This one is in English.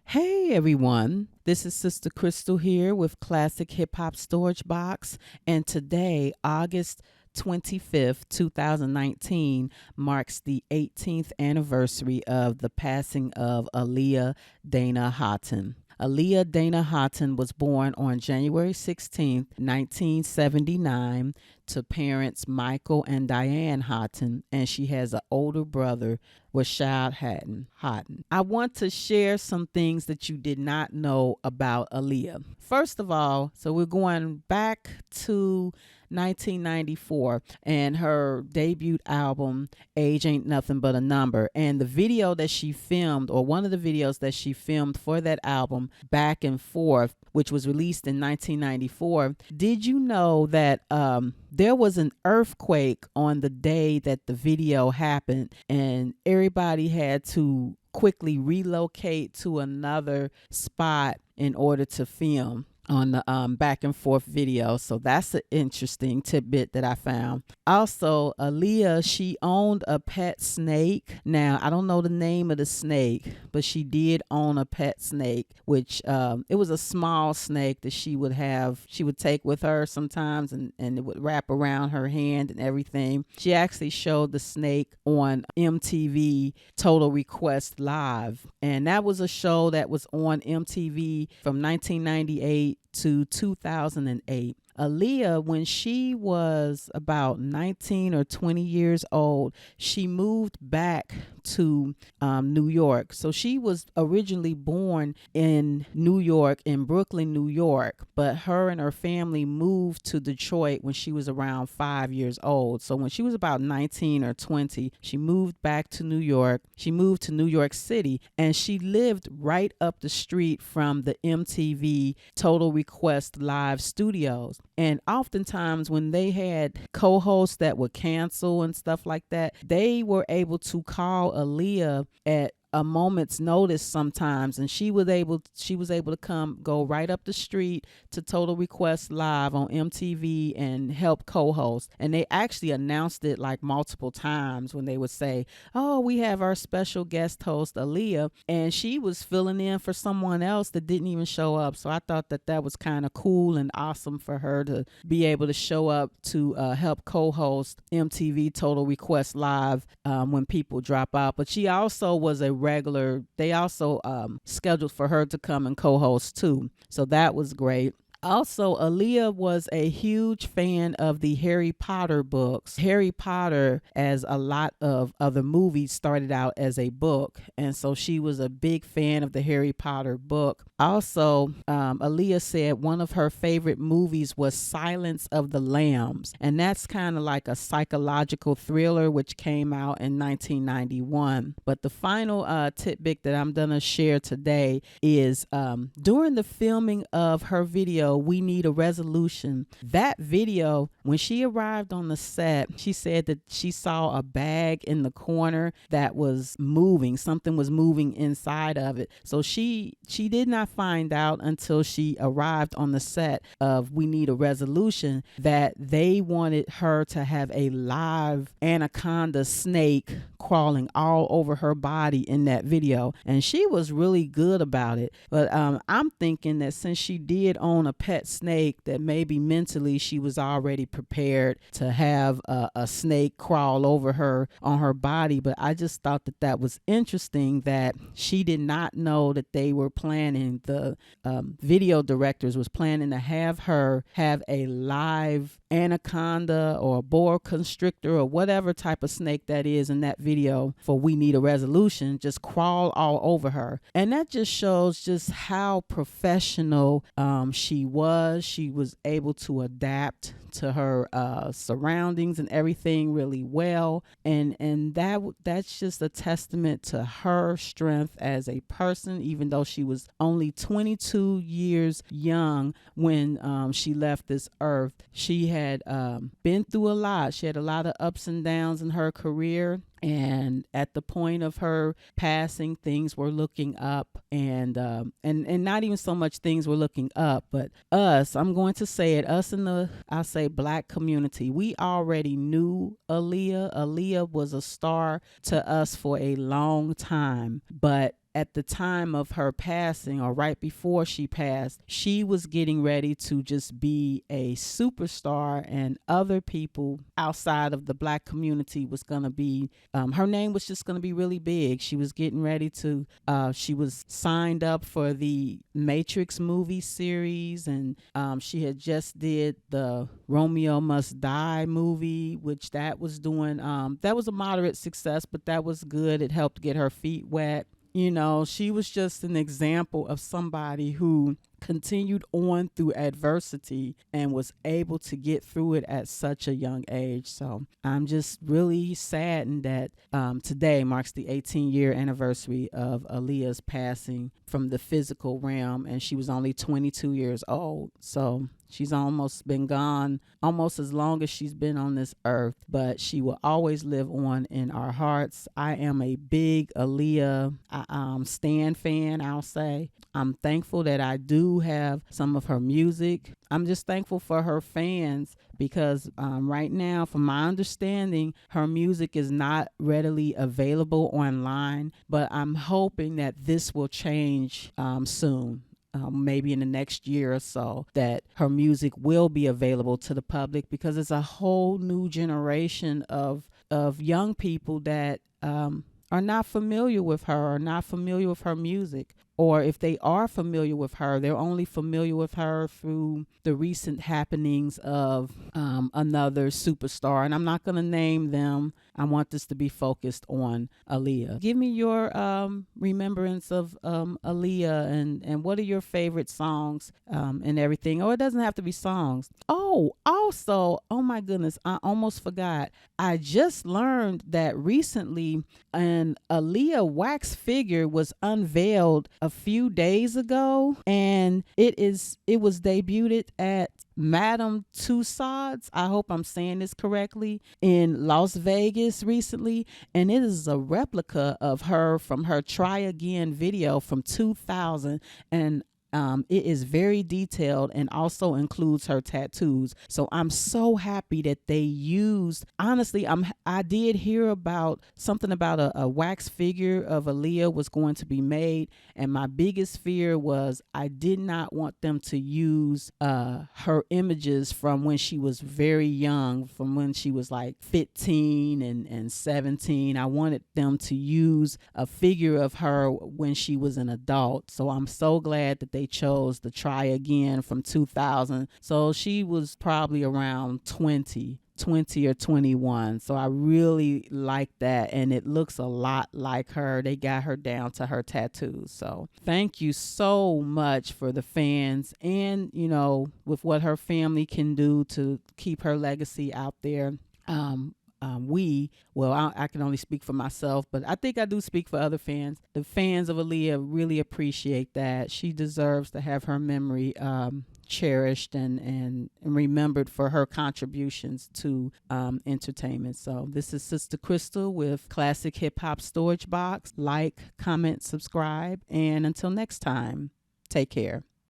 Hey everyone, this is SistahCrystal here with Classic Hip Hop Storage Box, and today, August 25th, 2019, marks the 18th anniversary of the passing of Aaliyah Dana Haughton. Aaliyah Dana Haughton was born on January 16th, 1979, to parents Michael and Diane Haughton, and she has an older brother, Rashad Haughton. I want to share some things that you did not know about Aaliyah. First of all, so we're going back to 1994 and her debut album Age Ain't Nothing But a Number, and the video that she filmed, or one of the videos that she filmed for that album, Back and Forth, which was released in 1994. Did you know that there was an earthquake on the day that the video happened, and everybody had to quickly relocate to another spot in order to film on the Back and Forth video? So that's an interesting tidbit that I found. Also, Aaliyah, she owned a pet snake. Now, I don't know the name of the snake, but she did own a pet snake, which it was a small snake that she would take with her sometimes, and it would wrap around her hand and everything. She actually showed the snake on MTV Total Request Live, and that was a show that was on MTV from 1998 to 2008. Aaliyah, when she was about 19 or 20 years old, she moved back to New York. So she was originally born in New York, in Brooklyn, New York, but her and her family moved to Detroit when she was around 5 years old. So when she was about 19 or 20, she moved back to New York. She moved to New York City, and she lived right up the street from the MTV Total Request Live studios. And oftentimes when they had co-hosts that would cancel and stuff like that, they were able to call Aaliyah at a moment's notice sometimes, and she was able to go right up the street to Total Request Live on MTV and help co-host. And they actually announced it like multiple times when they would say, oh, we have our special guest host Aaliyah, and she was filling in for someone else that didn't even show up. So I thought that was kind of cool and awesome for her to be able to show up to help co-host MTV Total Request Live when people drop out. But she also was a regular. They also scheduled for her to come and co-host too, so that was great. Also, Aaliyah was a huge fan of the Harry Potter books. Harry Potter, as a lot of other movies, started out as a book, and so she was a big fan of the Harry Potter book. Also, Aaliyah said one of her favorite movies was Silence of the Lambs, and that's kind of like a psychological thriller which came out in 1991. But the final tidbit that I'm going to share today is during the filming of her video, We Need a Resolution, that video, when she arrived on the set, she said that she saw a bag in the corner that was moving. Something was moving inside of it. So she did not find out until she arrived on the set of We Need a Resolution that they wanted her to have a live anaconda snake crawling all over her body in that video, and she was really good about it. But I'm thinking that since she did own a pet snake, that maybe mentally she was already prepared to have a snake crawl over her on her body. But I just thought that was interesting that she did not know that they were planning, the video directors was planning to have her have a live anaconda or boa constrictor or whatever type of snake that is in that video for We Need a Resolution just crawl all over her. And that just shows just how professional she was. She was able to adapt to her surroundings and everything really well, and that's just a testament to her strength as a person. Even though she was only 22 years young when she left this earth, she had been through a lot. She had a lot of ups and downs in her career, and at the point of her passing, things were looking up, and not even so much things were looking up, but I'm going to say it, us in the, I'll say, Black community, we already knew Aaliyah. Aaliyah was a star to us for a long time, but at the time of her passing, or right before she passed, she was getting ready to just be a superstar, and other people outside of the Black community was going to be, her name was just going to be really big. She was getting ready to, she was signed up for the Matrix movie series, and she had just did the Romeo Must Die movie, which that was doing, that was a moderate success, but that was good. It helped get her feet wet. You know, she was just an example of somebody who continued on through adversity and was able to get through it at such a young age. So I'm just really saddened that today marks the 18-year anniversary of Aaliyah's passing from the physical realm, and she was only 22 years old. So she's almost been gone almost as long as she's been on this earth, but she will always live on in our hearts. I am a big Aaliyah stan fan, I'll say. I'm thankful that I do have some of her music. I'm just thankful for her fans because right now, from my understanding, her music is not readily available online, but I'm hoping that this will change soon. Maybe in the next year or so, that her music will be available to the public, because it's a whole new generation of young people that are not familiar with her, or not familiar with her music. Or if they are familiar with her, they're only familiar with her through the recent happenings of another superstar. And I'm not going to name them. I want this to be focused on Aaliyah. Give me your remembrance of Aaliyah, and what are your favorite songs and everything. Or it doesn't have to be songs. Oh, also, oh my goodness, I almost forgot. I just learned that recently an Aaliyah wax figure was unveiled a few days ago, and it was debuted at Madame Tussauds, I hope I'm saying this correctly, in Las Vegas recently, and it is a replica of her from her Try Again video from 2000, and it is very detailed and also includes her tattoos. So I'm so happy that they used, honestly, I did hear about something about a wax figure of Aaliyah was going to be made, and my biggest fear was I did not want them to use her images from when she was very young, from when she was like 15 and 17. I wanted them to use a figure of her when she was an adult. So I'm so glad that they chose the Try Again from 2000. So she was probably around 20 or 21. So I really like that, and it looks a lot like her. They got her down to her tattoos. So thank you so much for the fans, and with what her family can do to keep her legacy out there. I can only speak for myself, but I think I do speak for other fans. The fans of Aaliyah really appreciate that. She deserves to have her memory cherished and remembered for her contributions to entertainment. So this is SistahCrystal with Classic Hip Hop Storage Box. Like, comment, subscribe, and until next time, take care.